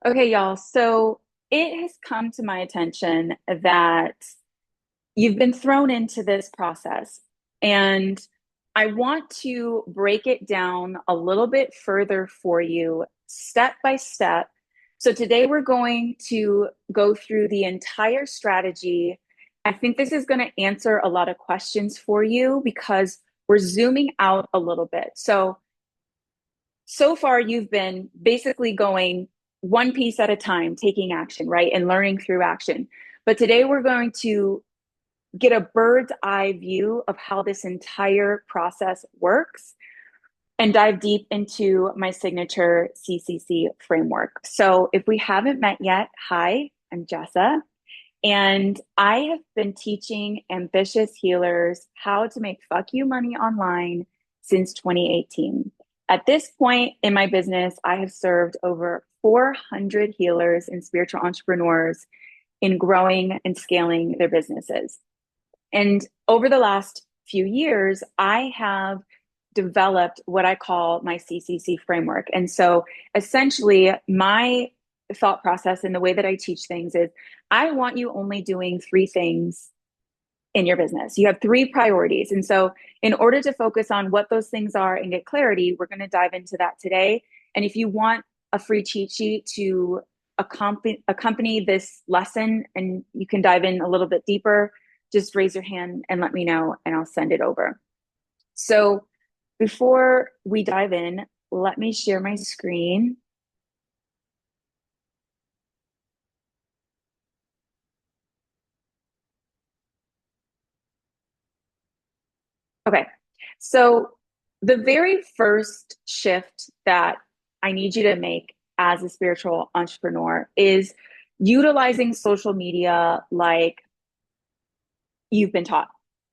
Okay, y'all. So it has come to my attention that you've been thrown into this process, and I want to break it down a little bit further for you, step by step. So today we're going to go through the entire strategy. I think this is going to answer a lot of questions for you because we're zooming out a little bit. So far you've been basically going one piece at a time, taking action, right? And learning through action. But today we're going to get a bird's eye view of how this entire process works and dive deep into my signature CCC framework. So if we haven't met yet, hi, I'm Jessa. And I have been teaching ambitious healers how to make fuck you money online since 2018. At this point in my business, I have served over 400 healers and spiritual entrepreneurs in growing and scaling their businesses. And over the last few years, I have developed what I call my CCC framework. And so essentially, my thought process and the way that I teach things is I want you only doing three things in your business. You have three priorities. And so, in order to focus on what those things are and get clarity, we're going to dive into that today. And if you want a free cheat sheet to accompany this lesson and you can dive in a little bit deeper, just raise your hand and let me know, and I'll send it over. So, before we dive in, let me share my screen. Okay. So the very first shift that I need you to make as a spiritual entrepreneur is utilizing social media like you've been taught.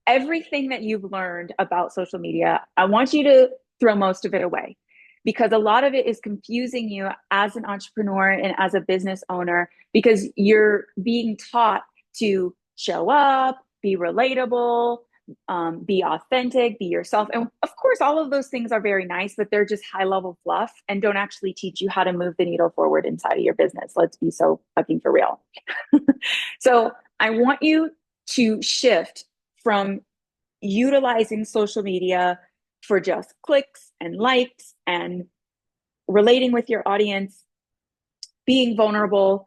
Everything that you've learned about social media, I want you to throw most of it away because a lot of it is confusing you as an entrepreneur and as a business owner because you're being taught to show up, be relatable, be authentic, be yourself. And of course, all of those things are very nice, but they're just high level fluff and don't actually teach you how to move the needle forward inside of your business. Let's be so fucking for real. So I want you to shift from utilizing social media for just clicks and likes and relating with your audience, being vulnerable.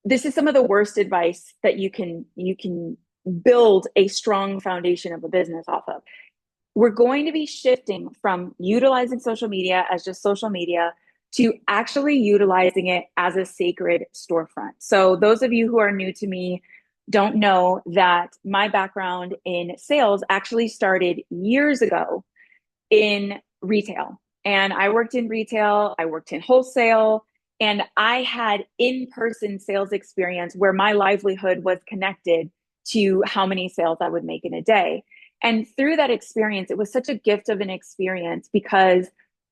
This is some of the worst advice that you can build a strong foundation of a business off of. We're going to be shifting from utilizing social media as just social media to actually utilizing it as a sacred storefront. So those of you who are new to me don't know that my background in sales actually started years ago in retail. And I worked in retail, I worked in wholesale, and I had in person sales experience where my livelihood was connected to how many sales I would make in a day. And through that experience, it was such a gift of an experience because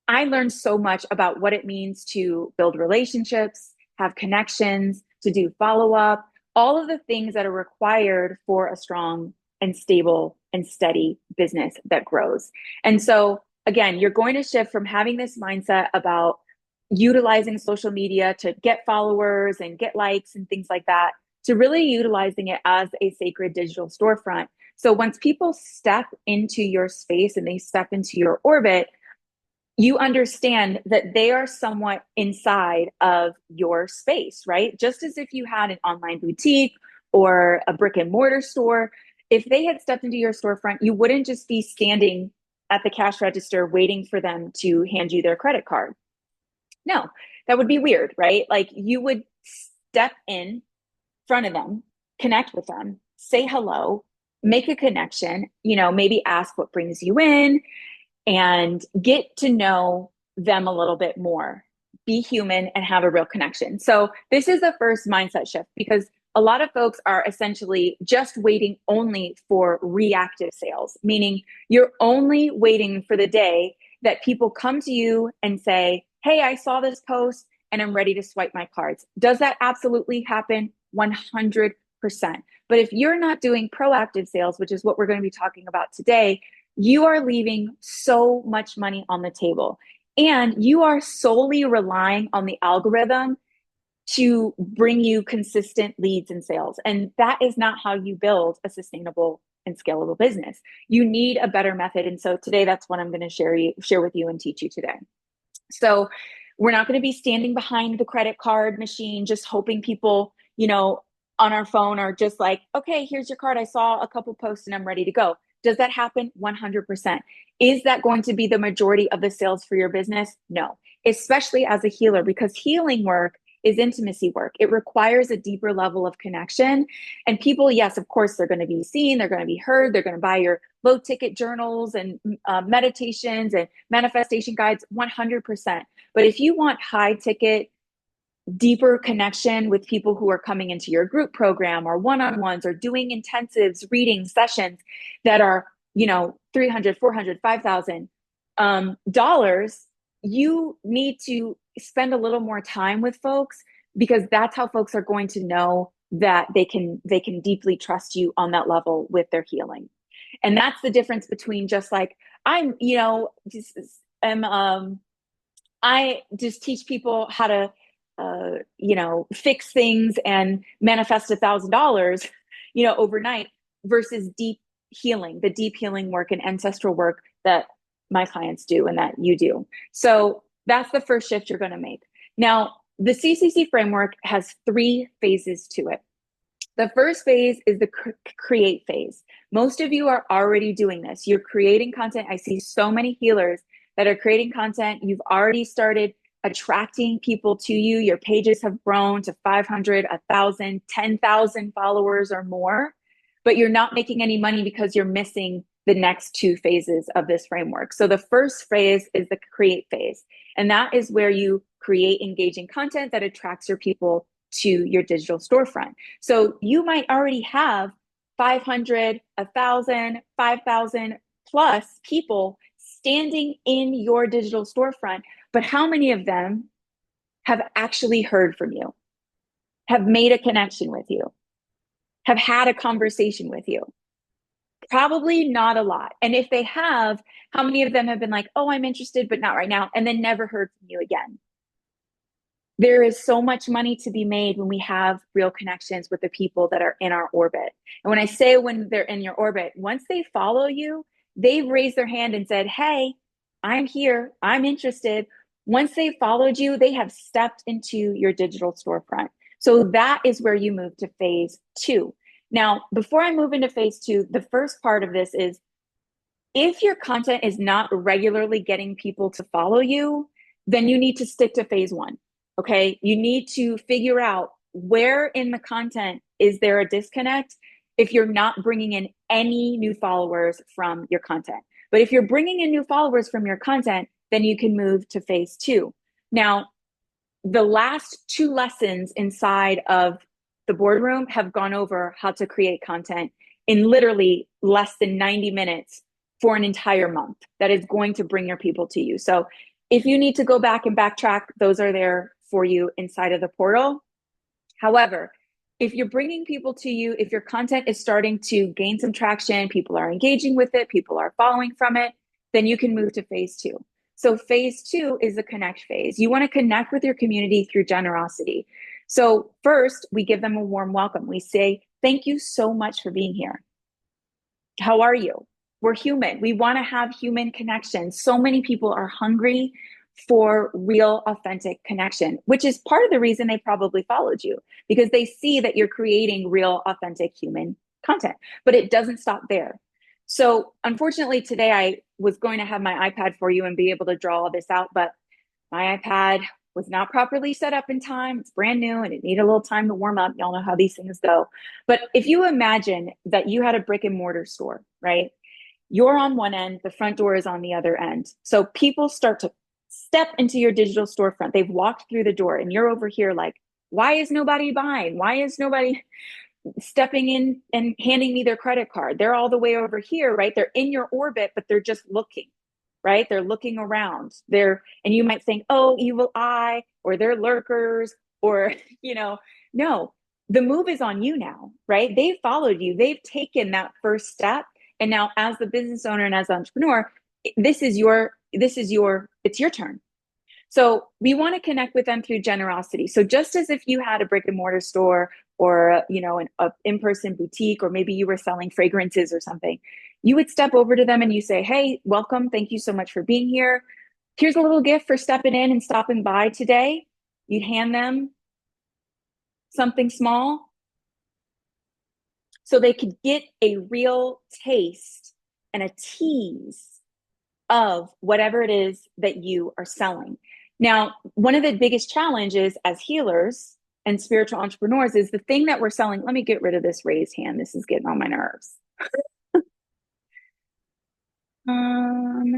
I learned so much about what it means to build relationships, have connections, to do follow up, all of the things that are required for a strong and stable and steady business that grows. And so, again, you're going to shift from having this mindset about utilizing social media to get followers and get likes and things like that to really utilizing it as a sacred digital storefront. So once people step into your space and they step into your orbit, you understand that they are somewhat inside of your space, right? Just as if you had an online boutique or a brick and mortar store, if they had stepped into your storefront, you wouldn't just be standing at the cash register waiting for them to hand you their credit card. No, that would be weird, right? Like you would step in front of them, connect with them, say hello, make a connection, maybe ask what brings you in and get to know them a little bit more. Be human and have a real connection. So, this is the first mindset shift because a lot of folks are essentially just waiting only for reactive sales, meaning you're only waiting for the day that people come to you and say, "Hey, I saw this post and I'm ready to swipe my cards." Does that absolutely happen? 100%. But if you're not doing proactive sales, which is what we're going to be talking about today, you are leaving so much money on the table and you are solely relying on the algorithm to bring you consistent leads and sales. And that is not how you build a sustainable and scalable business. You need a better method. And so today, that's what I'm going to share with you and teach you today. So we're not going to be standing behind the credit card machine, just hoping people, on our phone are just like, okay, here's your card. I saw a couple posts and I'm ready to go. Does that happen? 100%. Is that going to be the majority of the sales for your business? No, especially as a healer, because healing work is intimacy work. It requires a deeper level of connection. And people, yes, of course, they're going to be seen, they're going to be heard, they're going to buy your low ticket journals and meditations and manifestation guides, 100%. But if you want high ticket, deeper connection with people who are coming into your group program or one-on-ones or doing intensives, reading sessions that are, 300, 400, $5,000, you need to spend a little more time with folks, because that's how folks are going to know that they can deeply trust you on that level with their healing. And that's the difference between just like, I just teach people how to fix things and manifest $1,000, overnight, versus the deep healing work and ancestral work that my clients do and that you do. So that's the first shift you're going to make. Now, the CCC framework has 3 phases to it. The first phase is the create phase. Most of you are already doing this. You're creating content. I see so many healers that are creating content. You've already started attracting people to you. Your pages have grown to 500, 1,000, 10,000 followers or more, but you're not making any money because you're missing the next 2 phases of this framework. So the first phase is the create phase. And that is where you create engaging content that attracts your people to your digital storefront. So you might already have 500, 1,000, 5,000 plus people standing in your digital storefront, but how many of them have actually heard from you, have made a connection with you, have had a conversation with you? Probably not a lot. And if they have, how many of them have been like, oh, I'm interested, but not right now, and then never heard from you again? There is so much money to be made when we have real connections with the people that are in our orbit. And when I say when they're in your orbit, once they follow you, they've raised their hand and said, hey, I'm here, I'm interested. Once they followed you, they have stepped into your digital storefront. So that is where you move to phase 2. Now, before I move into phase 2, the first part of this is, if your content is not regularly getting people to follow you, then you need to stick to phase 1. Okay, you need to figure out where in the content is there a disconnect if you're not bringing in any new followers from your content. But if you're bringing in new followers from your content, then you can move to phase 2. Now, the last 2 lessons inside of the boardroom have gone over how to create content in literally less than 90 minutes for an entire month that is going to bring your people to you. So if you need to go back and backtrack, those are there for you inside of the portal. However, if you're bringing people to you, if your content is starting to gain some traction, people are engaging with it, people are following from it, then you can move to phase 2. So phase 2 is the connect phase. You want to connect with your community through generosity. So first, we give them a warm welcome. We say, thank you so much for being here. How are you? We're human. We want to have human connection. So many people are hungry for real, authentic connection, which is part of the reason they probably followed you, because they see that you're creating real, authentic human content. But it doesn't stop there. So unfortunately, today I was going to have my iPad for you and be able to draw all this out, but my iPad was not properly set up in time. It's brand new and it needed a little time to warm up. Y'all know how these things go. But if you imagine that you had a brick and mortar store, right? You're on one end, the front door is on the other end. So people start to step into your digital storefront. They've walked through the door and you're over here like, why is nobody buying? Why is nobody stepping in and handing me their credit card? They're all the way over here, right? They're in your orbit, but they're just looking, right? They're looking around. And you might think, oh, evil eye, or they're lurkers, or, no, the move is on you now, right? They've followed you. They've taken that first step. And now as the business owner and as an entrepreneur, it's your turn. So we want to connect with them through generosity. So just as if you had a brick and mortar store or, an in-person boutique, or maybe you were selling fragrances or something, you would step over to them and you say, hey, welcome. Thank you so much for being here. Here's a little gift for stepping in and stopping by today. You'd hand them something small so they could get a real taste and a tease of whatever it is that you are selling. Now, one of the biggest challenges as healers and spiritual entrepreneurs is the thing that we're selling. Let me get rid of this raised hand. This is getting on my nerves. Um,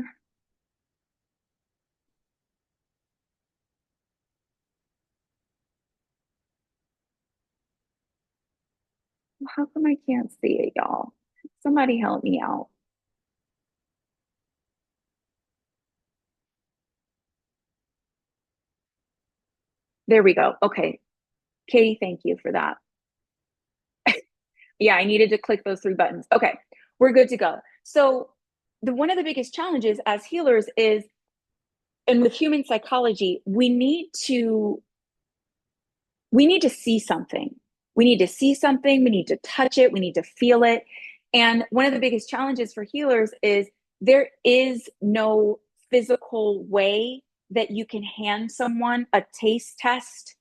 how come I can't see it, y'all? Somebody help me out. There we go. Okay. Katie, thank you for that. Yeah, I needed to click those three buttons. Okay, we're good to go. So, one of the biggest challenges as healers is, and with human psychology, we need to see something. We need to see something. We need to touch it. We need to feel it. And one of the biggest challenges for healers is there is no physical way that you can hand someone a taste test,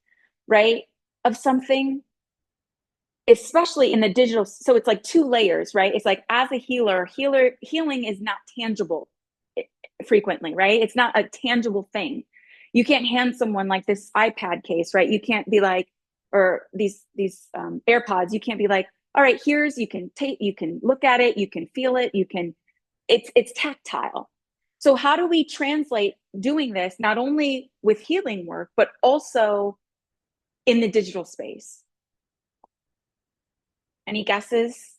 right, of something, especially in the digital. So it's like two layers, right? It's like, as a healing is not tangible frequently, right? It's not a tangible thing. You can't hand someone like this iPad case, right? You can't be like, or these AirPods. You can't be like, all right, here's, you can take, you can look at it, you can feel it, you can. It's tactile. So how do we translate doing this not only with healing work, but also in the digital space? Any guesses?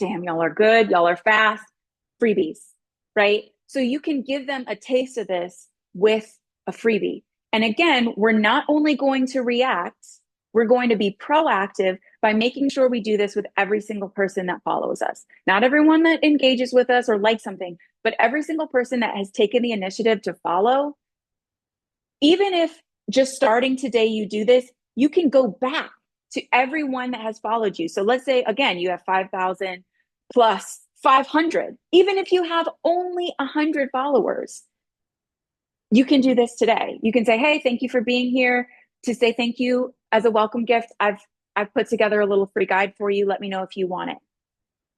Damn, y'all are good. Y'all are fast. Freebies, right? So you can give them a taste of this with a freebie. And again, we're not only going to react, we're going to be proactive by making sure we do this with every single person that follows us. Not everyone that engages with us or likes something, but every single person that has taken the initiative to follow. Even if just starting today you do this, you can go back to everyone that has followed you. So let's say, again, you have 5,000 plus 500. Even if you have only 100 followers, you can do this today. You can say, hey, thank you for being here. To say thank you as a welcome gift, I've put together a little free guide for you. Let me know if you want it.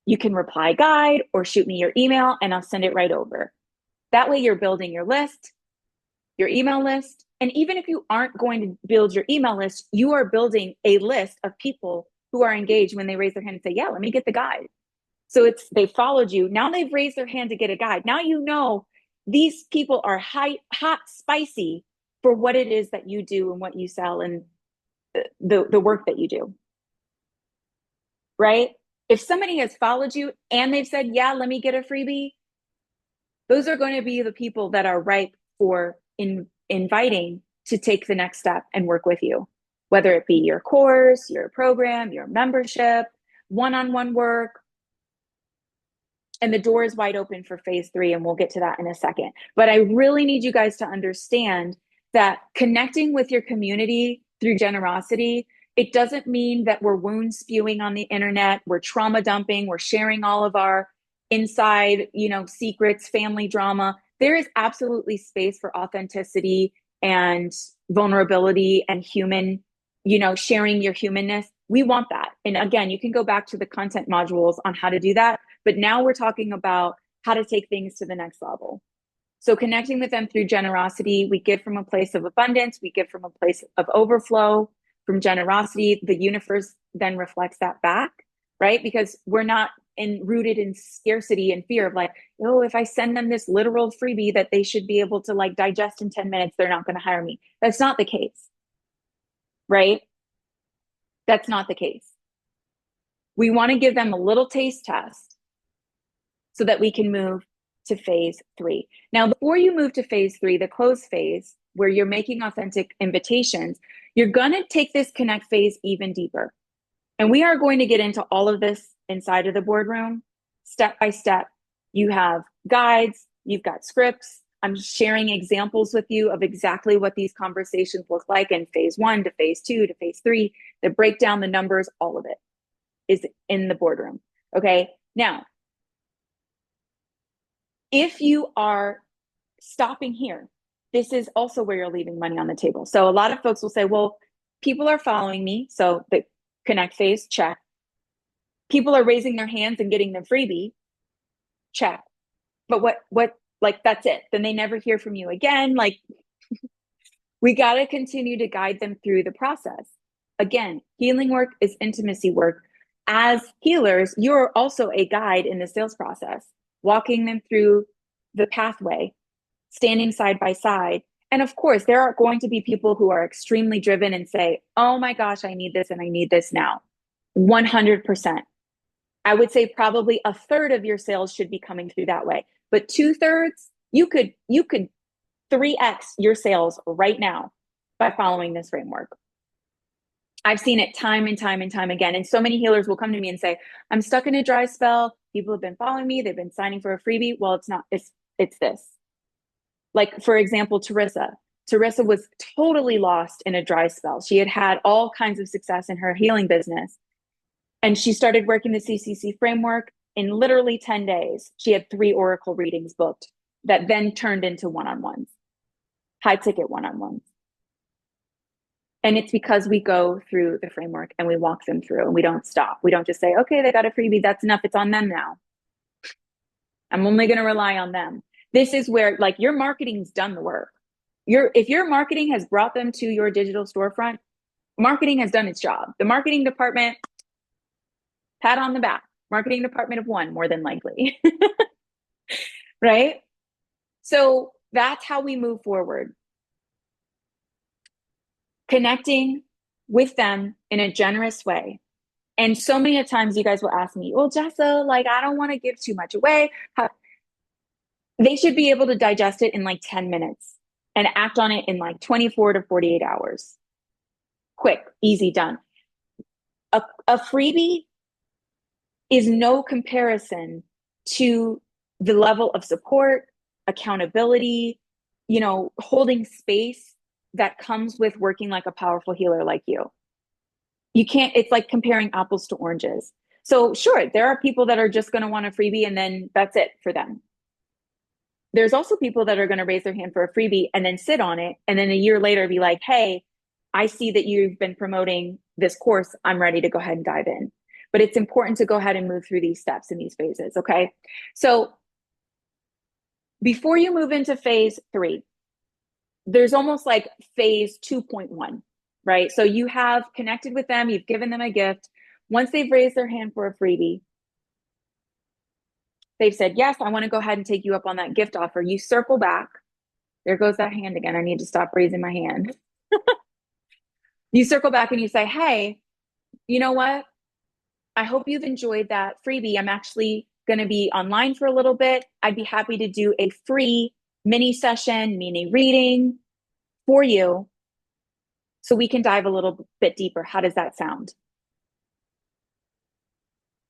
You can reply guide or shoot me your email and I'll send it right over. That way you're building your list, your email list. And even if you aren't going to build your email list, you are building a list of people who are engaged when they raise their hand and say, yeah, let me get the guide. So they followed you. Now they've raised their hand to get a guide. Now you know these people are hot, spicy for what it is that you do and what you sell and the work that you do, right? If somebody has followed you and they've said, yeah, let me get a freebie, those are going to be the people that are ripe for inviting to take the next step and work with you, whether it be your course, your program, your membership, one-on-one work. And the door is wide open for phase 3, and we'll get to that in a second. But I really need you guys to understand that connecting with your community through generosity, it doesn't mean that we're wound spewing on the internet, we're trauma dumping, we're sharing all of our inside, secrets, family drama. There is absolutely space for authenticity and vulnerability and human, sharing your humanness. We want that. And again, you can go back to the content modules on how to do that. But now we're talking about how to take things to the next level. So connecting with them through generosity, we give from a place of abundance, we give from a place of overflow. From generosity, the universe then reflects that back, right? Because we're not rooted in scarcity and fear of like, oh, if I send them this literal freebie that they should be able to like digest in 10 minutes, they're not going to hire me. That's not the case, right? That's not the case. We want to give them a little taste test so that we can move to phase 3. Now, before you move to phase 3, the close phase, where you're making authentic invitations, you're going to take this connect phase even deeper. And we are going to get into all of this inside of the boardroom, step by step. You have guides, You've got scripts. I'm sharing examples with you of exactly what these conversations look like in phase 1 to phase 2 to phase 3, the breakdown, the numbers, all of it is in the boardroom. Okay. Now, if you are stopping here, this is also where you're leaving money on the table. So a lot of folks will say, well, people are following me. So the connect phase, check. People are raising their hands and getting their freebie, check. But like, that's it. Then they never hear from you again. Like, we got to continue to guide them through the process. Again, healing work is intimacy work. As healers, you're also a guide in the sales process, walking them through the pathway, standing side by side. And of course, there are going to be people who are extremely driven and say, oh my gosh, I need this and I need this now. 100%. I would say probably a third of your sales should be coming through that way. But 2/3, you could 3x your sales right now by following this framework. I've seen it time and time and time again. And so many healers will come to me and say, I'm stuck in a dry spell. People have been following me. They've been signing for a freebie. Well, it's not, it's this. Like, for example, Teresa. Teresa was totally lost in a dry spell. She had had all kinds of success in her healing business. And she started working the CCC framework. In literally 10 days, she had 3 Oracle readings booked that then turned into one-on-ones, high ticket one-on-ones. And it's because we go through the framework and we walk them through and we don't stop. We don't just say, okay, they got a freebie. That's enough. It's on them now. I'm only going to rely on them. This is where, like, your marketing's done the work. If your marketing has brought them to your digital storefront, marketing has done its job. The marketing department, pat on the back. Marketing department of 1, more than likely. Right? So that's how we move forward. Connecting with them in a generous way. And so many times you guys will ask me, well, Jessa, like, I don't want to give too much away. They should be able to digest it in like 10 minutes and act on it in like 24 to 48 hours. Quick, easy, done. A freebie is no comparison to the level of support, accountability, holding space that comes with working like a powerful healer like you. You can't, it's like comparing apples to oranges. So sure, there are people that are just going to want a freebie and then that's it for them. There's also people that are going to raise their hand for a freebie and then sit on it. And then a year later be like, hey, I see that you've been promoting this course. I'm ready to go ahead and dive in. But it's important to go ahead and move through these steps and these phases. Okay. So before you move into phase 3, there's almost like phase 2.1, right? So you have connected with them. You've given them a gift. Once they've raised their hand for a freebie, they've said, yes, I want to go ahead and take you up on that gift offer. You circle back. There goes that hand again. I need to stop raising my hand. You circle back and you say, hey, you know what? I hope you've enjoyed that freebie. I'm actually going to be online for a little bit. I'd be happy to do a free mini session, mini reading for you so we can dive a little bit deeper. How does that sound?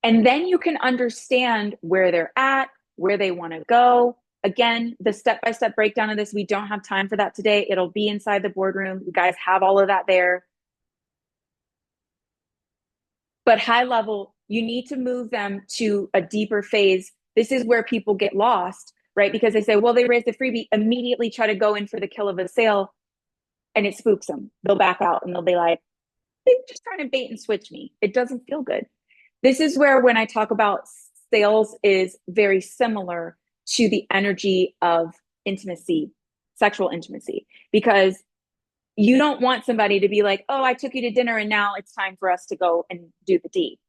And then you can understand where they're at, where they want to go. Again, the step-by-step breakdown of this, we don't have time for that today. It'll be inside the boardroom. You guys have all of that there. But high level, you need to move them to a deeper phase. This is where people get lost, right? Because they say, well, they raised the freebie, immediately try to go in for the kill of a sale, and it spooks them. They'll back out and they'll be like, they're just trying to bait and switch me. It doesn't feel good. This is where, when I talk about sales, is very similar to the energy of intimacy, sexual intimacy, because you don't want somebody to be like, oh, I took you to dinner and now it's time for us to go and do the deed.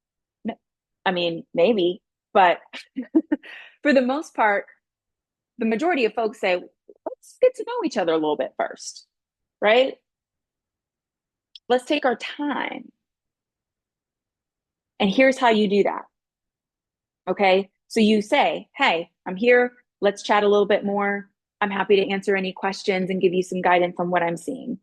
I mean, maybe, but for the most part, the majority of folks say, let's get to know each other a little bit first, right? Let's take our time. And here's how you do that. Okay. So you say, hey, I'm here. Let's chat a little bit more. I'm happy to answer any questions and give you some guidance on what I'm seeing.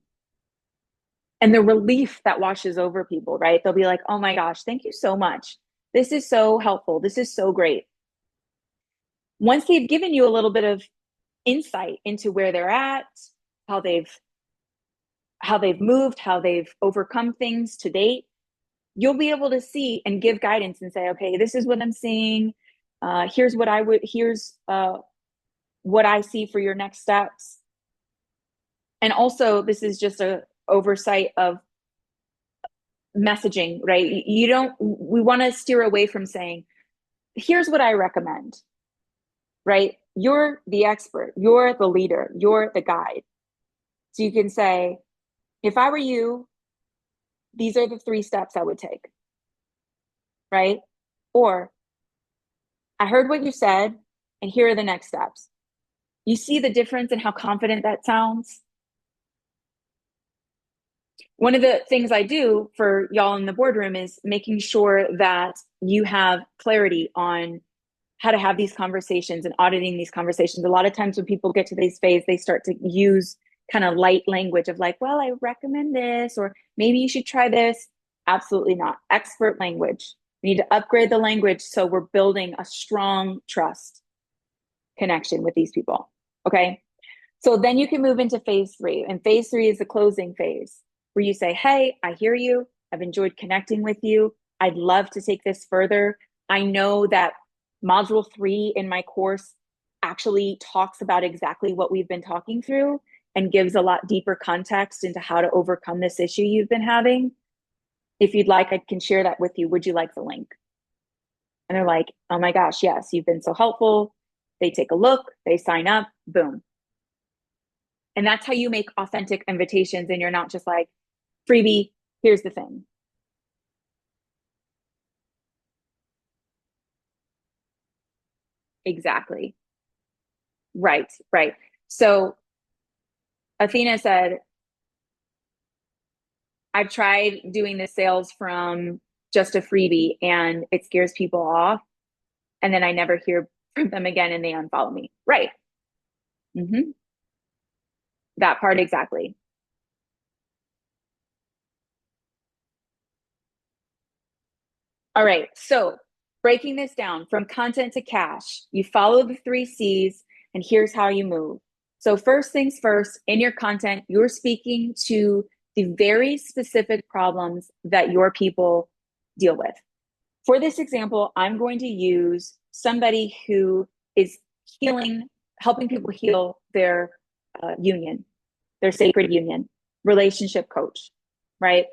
And the relief that washes over people, right? They'll be like, oh my gosh, thank you so much. This is so helpful. This is so great. Once they've given you a little bit of insight into where they're at, how they've moved, how they've overcome things to date, you'll be able to see and give guidance and say, okay, this is what I'm seeing. Here's what I see for your next steps. And also, this is just a oversight of messaging, right? We want to steer away from saying, here's what I recommend, right? You're the expert, you're the leader, you're the guide. So you can say, if I were you, these are the 3 steps I would take, right? Or, I heard what you said, and here are the next steps. You see the difference in how confident that sounds? One of the things I do for y'all in the boardroom is making sure that you have clarity on how to have these conversations and auditing these conversations. A lot of times when people get to this phase, they start to use kind of light language of like, well, I recommend this, or maybe you should try this. Absolutely not. Expert language. We need to upgrade the language so we're building a strong trust connection with these people. Okay. So then you can move into phase 3. And phase 3 is the closing phase where you say, hey, I hear you. I've enjoyed connecting with you. I'd love to take this further. I know that module 3 in my course actually talks about exactly what we've been talking through and gives a lot deeper context into how to overcome this issue you've been having. If you'd like, I can share that with you. Would you like the link? And they're like, oh my gosh, yes, you've been so helpful. They take a look, they sign up, boom. And that's how you make authentic invitations. And you're not just like, freebie, here's the thing. Exactly. Right, right. So Athena said, I've tried doing the sales from just a freebie and it scares people off. And then I never hear from them again and they unfollow me. Right. Mm-hmm. That part exactly. All right. So breaking this down from content to cash, you follow the 3 C's, and here's how you move. So, first things first, in your content, you're speaking to the very specific problems that your people deal with. For this example, I'm going to use somebody who is healing, helping people heal their union, their sacred union, relationship coach, right?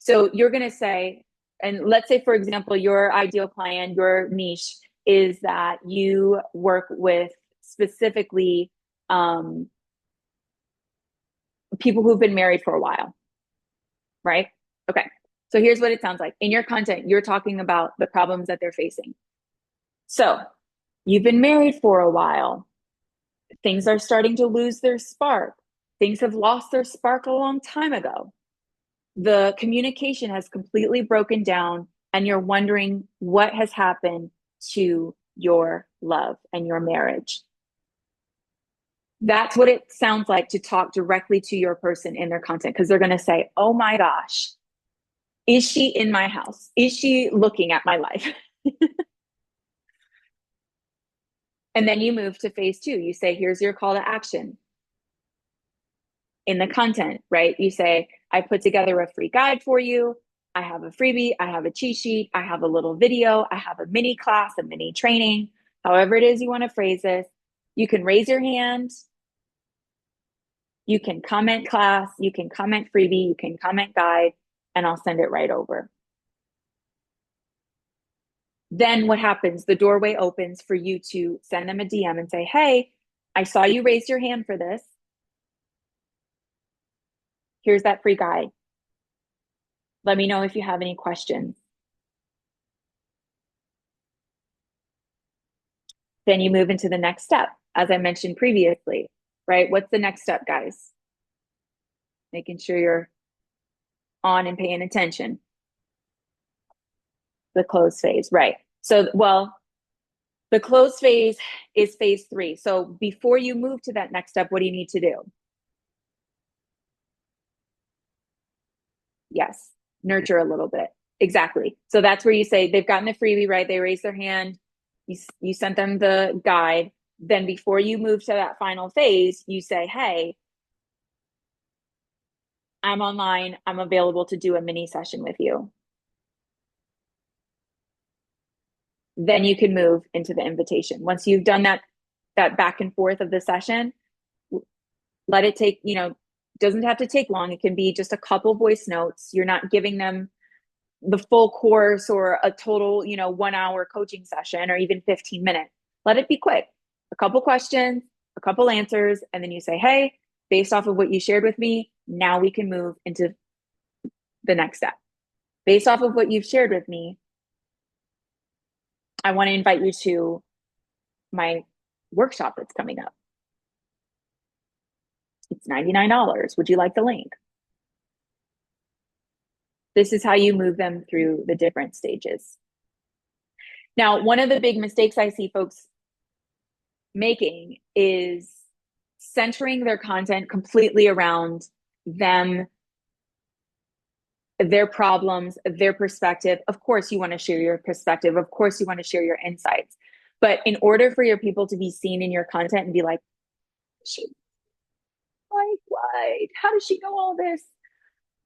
So you're going to say, and let's say, for example, your ideal client, your niche is that you work with specifically people who've been married for a while, right? Okay. So here's what it sounds like. In your content, you're talking about the problems that they're facing. So you've been married for a while. Things are starting to lose their spark. Things have lost their spark a long time ago. The communication has completely broken down, and you're wondering what has happened to your love and your marriage. That's what it sounds like to talk directly to your person in their content, because they're going to say, oh my gosh, is she in my house? Is she looking at my life? And then you move to phase 2. You say, here's your call to action in the content, right? You say, I put together a free guide for you. I have a freebie. I have a cheat sheet. I have a little video. I have a mini class, a mini training, however it is you want to phrase this. You can raise your hand. You can comment class. You can comment freebie. You can comment guide, and I'll send it right over. Then what happens? The doorway opens for you to send them a DM and say, hey, I saw you raise your hand for this. Here's that free guide. Let me know if you have any questions. Then you move into the next step, as I mentioned previously, right? What's the next step, guys? Making sure you're on and paying attention. The close phase, right? So, well, the close phase is phase 3. So before you move to that next step, what do you need to do? Yes, nurture a little bit. Exactly. So that's where you say they've gotten the freebie, right? They raise their hand. You sent them the guide. Then before you move to that final phase, you say, hey, I'm online. I'm available to do a mini session with you. Then you can move into the invitation. Once you've done that back and forth of the session, let it take, doesn't have to take long. It can be just a couple voice notes. You're not giving them the full course or a total, 1 hour coaching session or even 15 minutes. Let it be quick. A couple questions, a couple answers, and then you say, hey, based off of what you shared with me, now we can move into the next step. Based off of what you've shared with me, I want to invite you to my workshop that's coming up. It's $99. Would you like the link? This is how you move them through the different stages. Now, one of the big mistakes I see folks making is centering their content completely around them, their problems, their perspective. Of course, you want to share your perspective. Of course, you want to share your insights. But in order for your people to be seen in your content and be like, she, like, what? How does she know all this?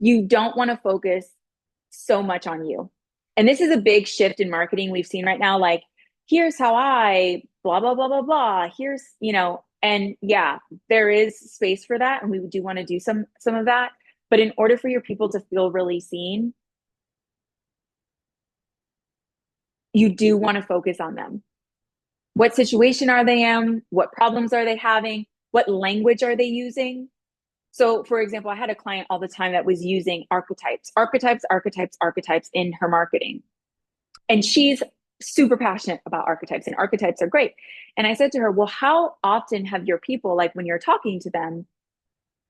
You don't want to focus so much on you. And this is a big shift in marketing we've seen right now. Like, here's how I blah, blah, blah, blah, blah. Here's, and yeah, there is space for that. And we do want to do some of that. But in order for your people to feel really seen, you do want to focus on them. What situation are they in? What problems are they having? What language are they using? So, for example, I had a client all the time that was using archetypes in her marketing. And she's super passionate about archetypes, and archetypes are great. And I said to her, well, how often have your people, like when you're talking to them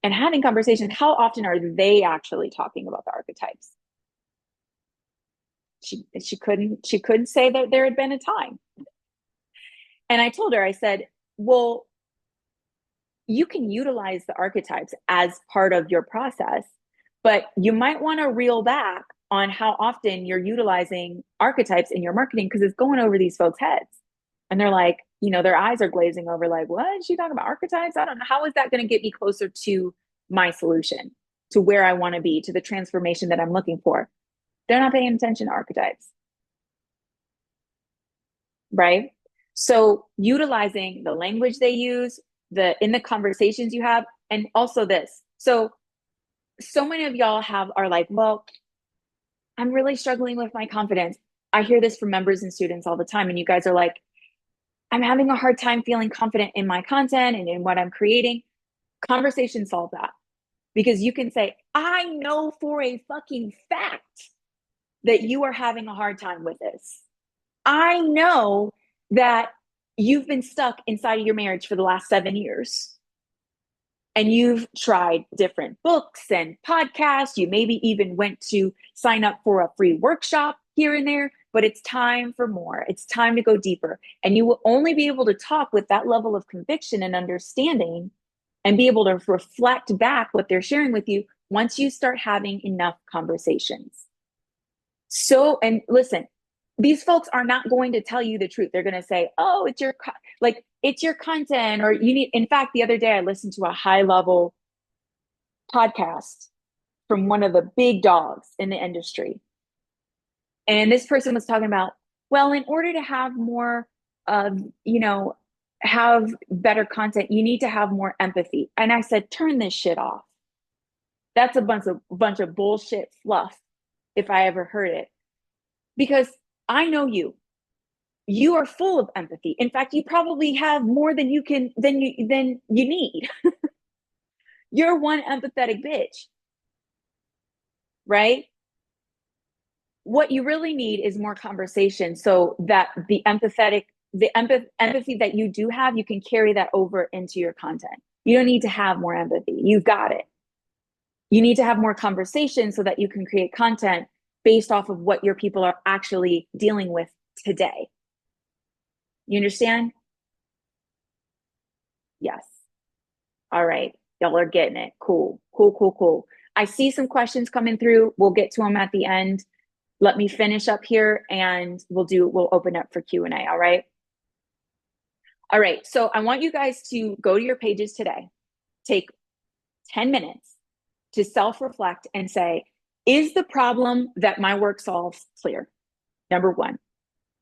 and having conversations, how often are they actually talking about the archetypes? She couldn't say that there had been a time. And I told her, I said, well, you can utilize the archetypes as part of your process, but you might want to reel back on how often you're utilizing archetypes in your marketing, because it's going over these folks' heads. And they're like, their eyes are glazing over, like, what is she talking about? Archetypes? I don't know. How is that going to get me closer to my solution, to where I want to be, to the transformation that I'm looking for? They're not paying attention to archetypes. Right? So utilizing the language they use, in the conversations you have, and also this. So many of y'all are like, well, I'm really struggling with my confidence. I hear this from members and students all the time. And you guys are like, I'm having a hard time feeling confident in my content and in what I'm creating. Conversation solve that. Because you can say, I know for a fucking fact that you are having a hard time with this. I know that you've been stuck inside of your marriage for the last 7 years. And you've tried different books and podcasts. You maybe even went to sign up for a free workshop here and there, but it's time for more. It's time to go deeper. And you will only be able to talk with that level of conviction and understanding and be able to reflect back what they're sharing with you once you start having enough conversations. So, and listen, these folks are not going to tell you the truth. They're going to say, oh, it's your content, or you need. In fact, the other day I listened to a high level podcast from one of the big dogs in the industry. And this person was talking about, well, in order to have more have better content, you need to have more empathy. And I said, turn this shit off. That's a bunch of bullshit fluff, if I ever heard it. Because I know you. You are full of empathy. In fact, you probably have more than you need. You're one empathetic bitch. Right? What you really need is more conversation, so that the empathy that you do have, you can carry that over into your content. You don't need to have more empathy. You've got it. You need to have more conversation so that you can create content based off of what your people are actually dealing with today. You understand? Yes. All right. Y'all are getting it. Cool. I see some questions coming through. We'll get to them at the end. Let me finish up here and we'll open up for Q&A. All right. All right. So I want you guys to go to your pages today, take 10 minutes to self-reflect and say, is the problem that my work solves clear? Number one.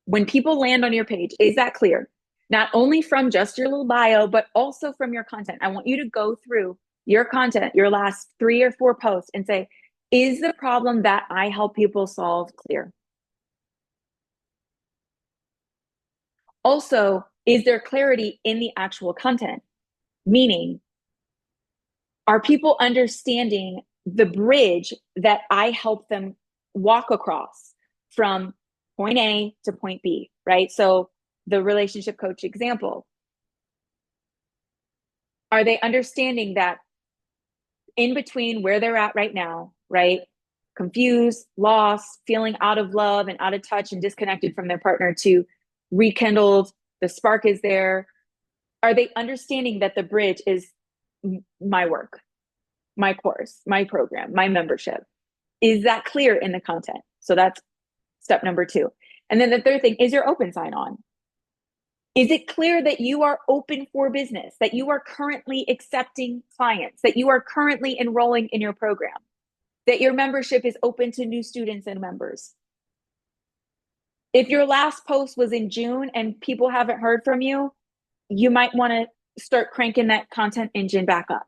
When people land on your page, is that clear? Not only from just your little bio, but also from your content. I want you to go through your content, your last 3 or 4 posts, and say, is the problem that I help people solve clear? Also, is there clarity in the actual content? Meaning, are people understanding the bridge that I help them walk across from point A to point B, right? So the relationship coach example, are they understanding that in between where they're at right now, right? Confused, lost, feeling out of love and out of touch and disconnected from their partner to rekindled, the spark is there. Are they understanding that the bridge is my work, my course, my program, my membership? Is that clear in the content? So that's step number 2. And then the third thing is your open sign on. Is it clear that you are open for business, that you are currently accepting clients, that you are currently enrolling in your program, that your membership is open to new students and members? If your last post was in June and people haven't heard from you, you might want to start cranking that content engine back up.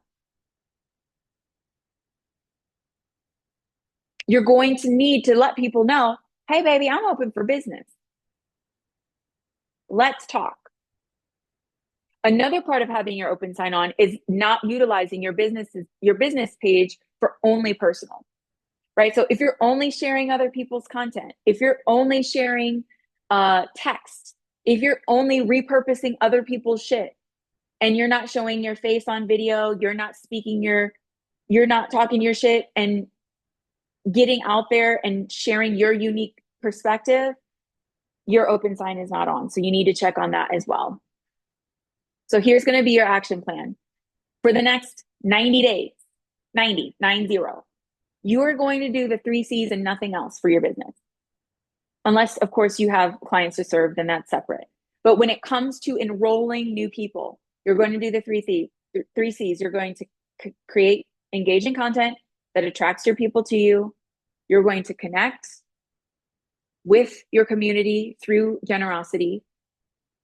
You're going to need to let people know, hey, baby, I'm open for business. Let's talk. Another part of having your open sign on is not utilizing your business page for only personal, right? So if you're only sharing other people's content, if you're only sharing text, if you're only repurposing other people's shit and you're not showing your face on video, you're not talking your shit and getting out there and sharing your unique perspective, your open sign is not on. So you need to check on that as well. So here's going to be your action plan for the next 90 days, 90. You are going to do the 3 C's and nothing else for your business. Unless, of course, you have clients to serve, then that's separate. But when it comes to enrolling new people, you're going to do the 3 C's. You're going to create engaging content that attracts your people to you. You're going to connect with your community through generosity.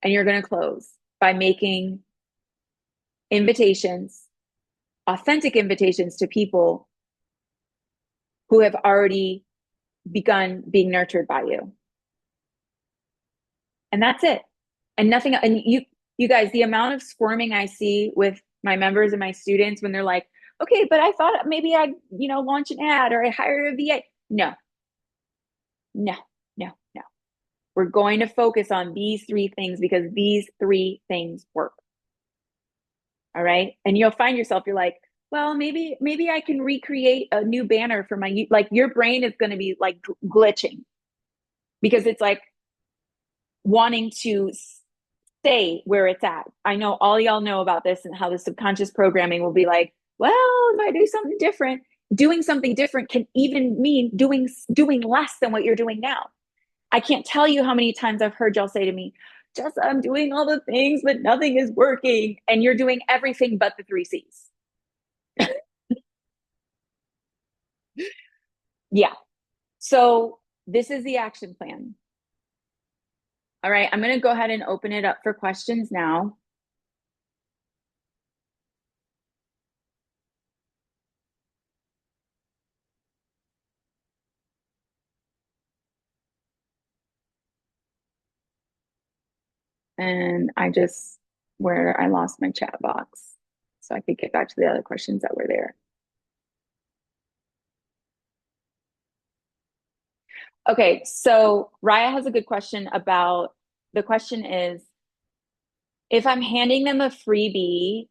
And you're going to close by making invitations, authentic invitations to people who have already begun being nurtured by you. And that's it. And nothing. And you guys, the amount of squirming I see with my members and my students when they're like, okay, but I thought maybe I'd, launch an ad or I hire a VA. No. We're going to focus on these 3 things because these 3 things work. All right. And you'll find yourself, you're like, well, maybe I can recreate a new banner for my, like your brain is going to be like glitching because it's like wanting to stay where it's at. I know all y'all know about this and how the subconscious programming will be like, well, if I do something different, doing something different can even mean doing less than what you're doing now. I can't tell you how many times I've heard y'all say to me, Jessa, I'm doing all the things, but nothing is working. And you're doing everything but the 3 C's. Yeah. So this is the action plan. All right. I'm going to go ahead and open it up for questions now. And where I lost my chat box. So I could get back to the other questions that were there. Okay, so Raya has a good question the question is, if I'm handing them a freebie,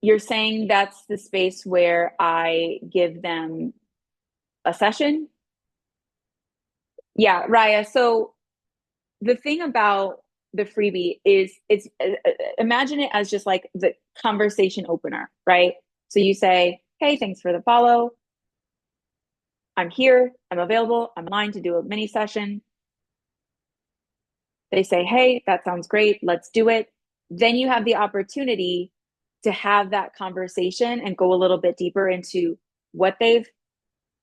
you're saying that's the space where I give them a session? Yeah, Raya. So the thing about the freebie is imagine it as just like the conversation opener, right? So you say, hey, thanks for the follow. I'm here, I'm available, I'm online to do a mini session. They say, hey, that sounds great. Let's do it. Then you have the opportunity to have that conversation and go a little bit deeper into what they've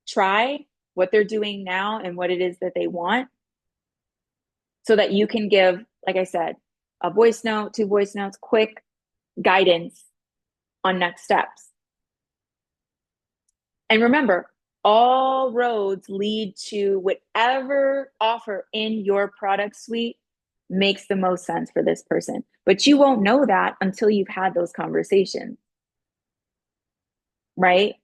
tried, what they're doing now, and what it is that they want, so that you can give, like I said, a voice note, two voice notes, quick guidance on next steps. And remember, all roads lead to whatever offer in your product suite makes the most sense for this person. But you won't know that until you've had those conversations, right?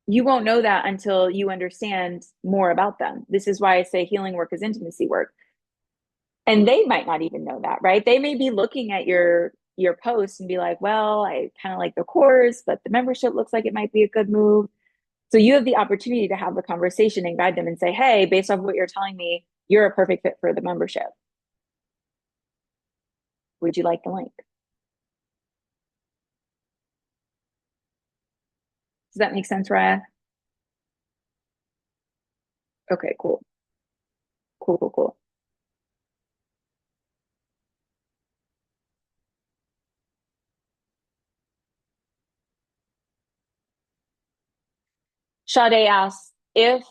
You won't know that until you understand more about them. This is why I say healing work is intimacy work. And they might not even know that, right? They may be looking at your post and be like, well, I kind of like the course, but the membership looks like it might be a good move. So you have the opportunity to have the conversation and guide them and say, hey, based off what you're telling me, you're a perfect fit for the membership. Would you like the link? Does that make sense, Raya? Okay, cool. Cool, cool, cool. Sade asks, if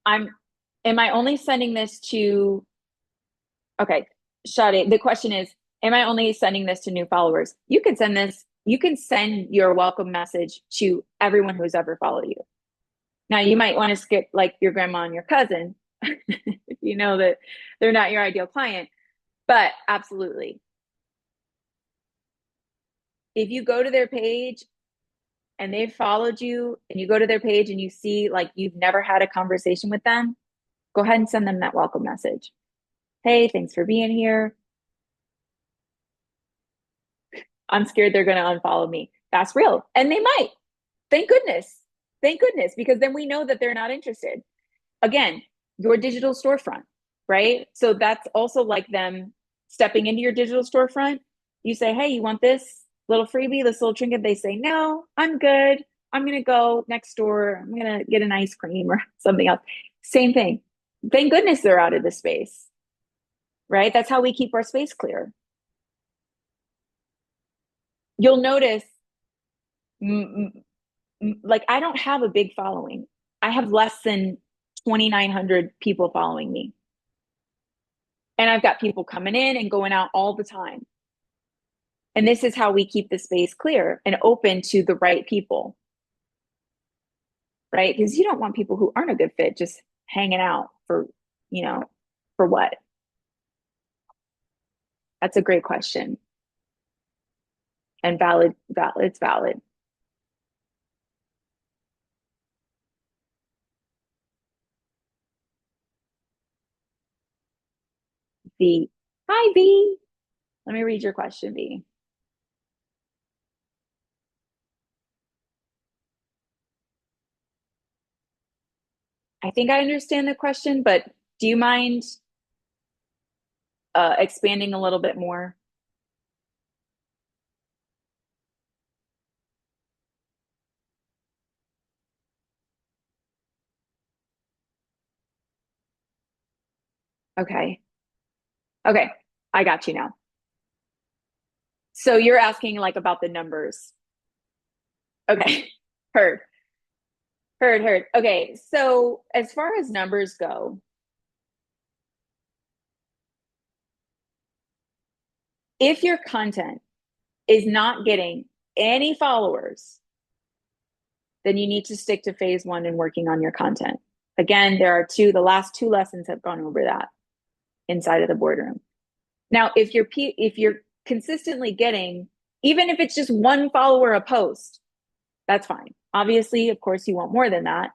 I'm, am I only sending this to, okay, Sade, the question is, am I only sending this to new followers? You can send this, you can send your welcome message to everyone who's ever followed you. Now, you might want to skip like your grandma and your cousin if you know that they're not your ideal client, but absolutely. If you go to their page and they've followed you and you go to their page and you see like you've never had a conversation with them, go ahead and send them that welcome message. Hey, thanks for being here. I'm scared they're going to unfollow me. That's real. And they might. Thank goodness. Thank goodness, because then we know that they're not interested. Again, your digital storefront, right? So that's also like them stepping into your digital storefront. You say, hey, you want this little freebie, this little trinket? They say, no, I'm good. I'm going to go next door. I'm going to get an ice cream or something else. Same thing. Thank goodness they're out of the space, right? That's how we keep our space clear. You'll notice, like, I don't have a big following. I have less than 2,900 people following me. And I've got people coming in and going out all the time. And this is how we keep the space clear and open to the right people, right? Because you don't want people who aren't a good fit just hanging out for, you know, for what? That's a great question. And it's valid. V. Hi, V. Let me read your question, V. I think I understand the question, but do you mind expanding a little bit more? Okay. Okay. I got you now. So you're asking like about the numbers. Okay. Heard. Heard. Okay. So as far as numbers go, if your content is not getting any followers, then you need to stick to phase one and working on your content. Again, the last two lessons have gone over that inside of the boardroom. Now, if you're consistently getting, even if it's just one follower a post, that's fine. Obviously, of course, you want more than that.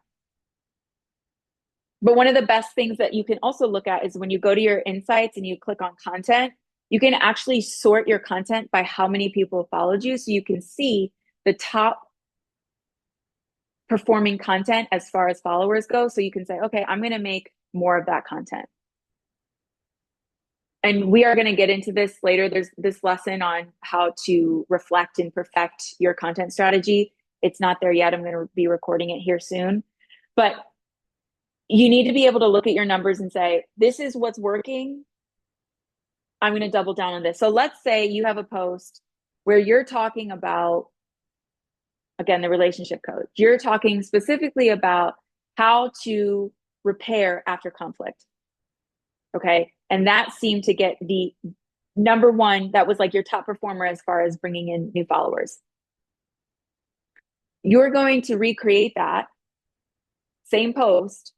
But one of the best things that you can also look at is when you go to your insights and you click on content, you can actually sort your content by how many people followed you. So you can see the top performing content as far as followers go. So you can say, okay, I'm going to make more of that content. And we are going to get into this later. There's this lesson on how to reflect and perfect your content strategy. It's not there yet. I'm going to be recording it here soon. But you need to be able to look at your numbers and say, this is what's working. I'm going to double down on this. So let's say you have a post where you're talking about, again, the relationship coach. You're talking specifically about how to repair after conflict. Okay. And that seemed to get the number one, that was like your top performer as far as bringing in new followers. You're going to recreate that same post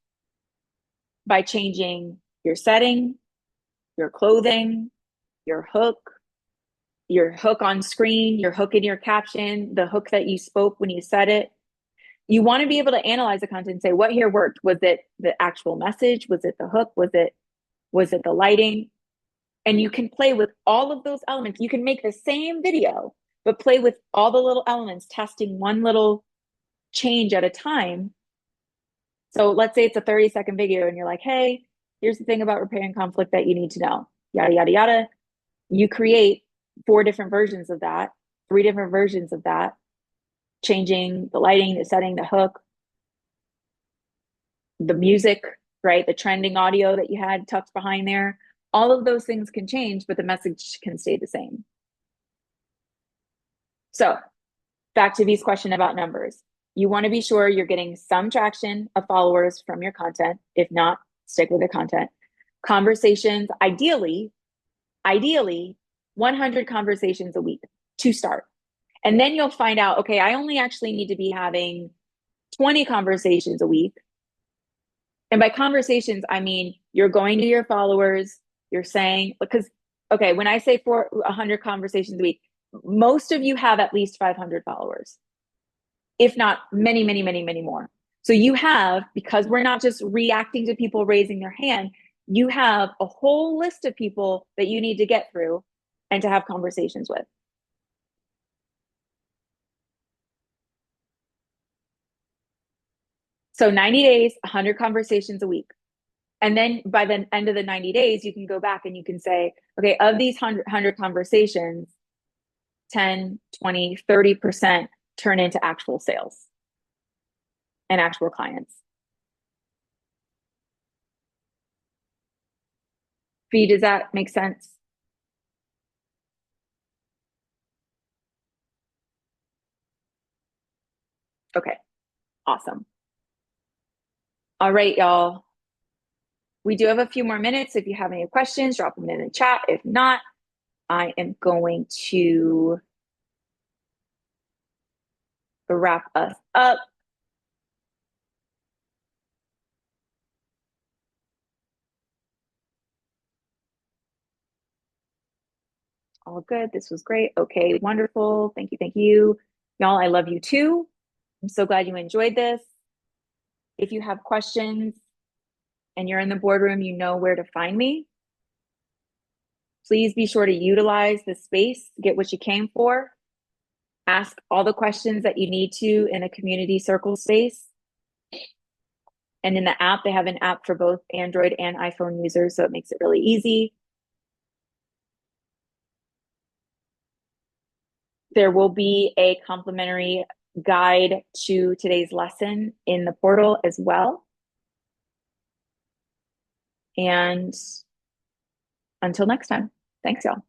by changing your setting, your clothing, your hook on screen, your hook in your caption, the hook that you spoke when you said it. You want to be able to analyze the content and say, what here worked? Was it the actual message? Was it the hook? Was it the lighting? And you can play with all of those elements. You can make the same video, but play with all the little elements, testing one little change at a time. So let's say it's a 30-second video and you're like, hey, here's the thing about repairing conflict that you need to know, yada, yada, yada. You create 4 different versions of that, 3 different versions of that, changing the lighting, the setting, the hook, the music, right? The trending audio that you had tucked behind there. All of those things can change, but the message can stay the same. So back to V's question about numbers. You want to be sure you're getting some traction of followers from your content. If not, stick with the content. Conversations, ideally 100 conversations a week to start. And then you'll find out, okay, I only actually need to be having 20 conversations a week. And by conversations, I mean, you're going to your followers, you're saying, because, okay, when I say 100 conversations a week, most of you have at least 500 followers, if not many, many, many, many more. So you have, because we're not just reacting to people raising their hand, you have a whole list of people that you need to get through and to have conversations with. So 90 days, 100 conversations a week. And then by the end of the 90 days, you can go back and you can say, okay, of these 100 conversations, 10, 20, 30% turn into actual sales and actual clients. Fee, does that make sense? Okay, awesome. All right, y'all. We do have a few more minutes. If you have any questions, drop them in the chat. If not, I am going to wrap us up. All good. This was great. Okay, wonderful. Thank you. Thank you. Y'all, I love you too. I'm so glad you enjoyed this. If you have questions and you're in the boardroom, you know where to find me. Please be sure to utilize the space, get what you came for. Ask all the questions that you need to in a community circle space. And in the app, they have an app for both Android and iPhone users, so it makes it really easy. There will be a complimentary guide to today's lesson in the portal as well. And until next time, thanks, y'all.